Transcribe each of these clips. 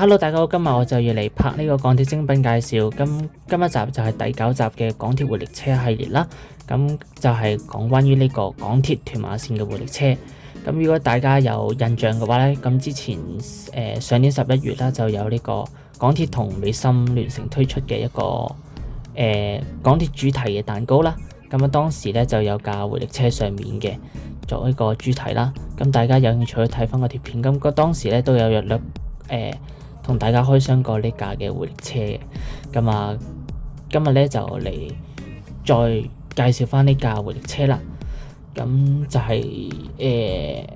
Hello，大家好，今日我就要嚟拍呢個港鐵精品介紹。今一集就係第9集嘅港鐵活力車系列啦。咁就係講關於呢個港鐵屯馬線嘅活力車。咁如果大家有印象嘅話咧，咁之前上年11月啦，就有呢個港鐵同美心聯乘推出嘅一個港鐵主題嘅蛋糕啦。咁啊當時咧就有架活力車上面嘅作一個主題啦。咁大家有興趣去睇翻個貼片。咁當時咧都有約略同大家開箱過呢架嘅活力車嘅。咁啊今日咧就嚟再介紹翻呢架活力車啦。咁就係第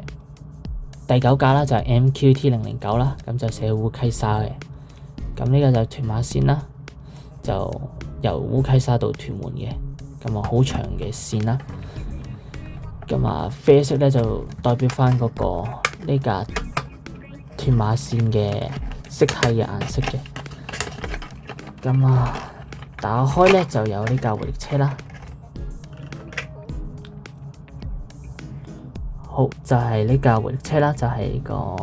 9架啦，就係 MQT009 啦。咁就寫烏溪沙嘅。咁呢個就屯馬線啦，就由烏溪沙到屯門嘅。咁啊好長嘅線啦。咁啊啡色咧就代表翻嗰個呢架屯馬線嘅色系嘅顏色嘅。咁啊打開咧就有呢架活力車啦。好，就係呢架活力車啦，就係個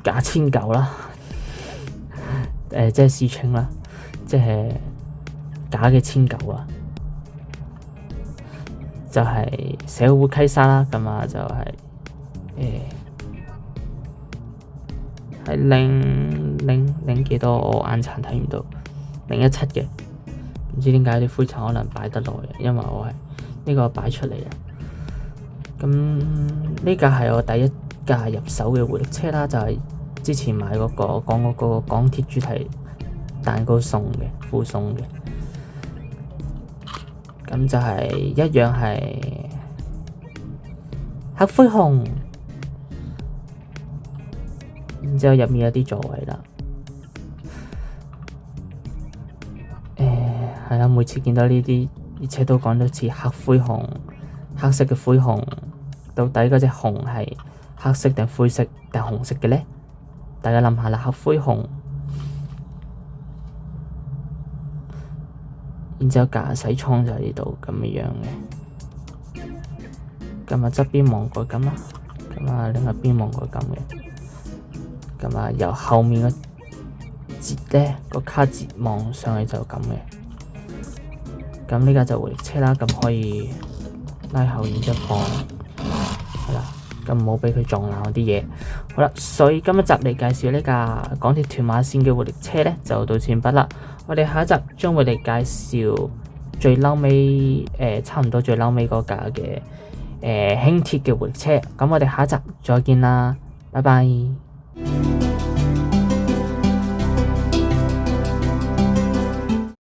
假千九啦。即係試稱啦，即係假嘅千九啊。就係寫烏溪沙啦。咁啊就係係零幾多，我眼殘睇唔到017嘅。唔知點解啲灰塵可能擺得耐，因為我係呢個擺出嚟啊。咁呢架係我第一架入手嘅活力車啦，就係之前買嗰個講嗰個港鐵主題蛋糕送嘅附送嘅。咁就係一樣係黑灰紅，然之後入面有啲座位啦。係啦，每次見到呢啲車都講到似黑灰紅，黑色嘅灰紅，到底嗰隻紅係黑色定灰色定紅色嘅呢？大家諗下啦，黑灰紅。然之後駕駛艙就喺呢度咁樣嘅。咁啊側邊望過咁啦，咁啊另一邊望過咁嘅。咁啊由後面個節咧個卡節望上去就咁嘅。咁呢架就活力車啦，咁可以拉後然之後放，係啦，咁唔好俾佢撞爛啲嘢。好啦，所以今一集嚟介紹呢架港鐵屯馬線嘅活力車咧，就到此完畢啦。我哋下一集將會嚟介紹最嬲尾差唔多最嬲尾嗰架嘅輕鐵嘅活力車。咁我哋下一集再見啦，拜拜。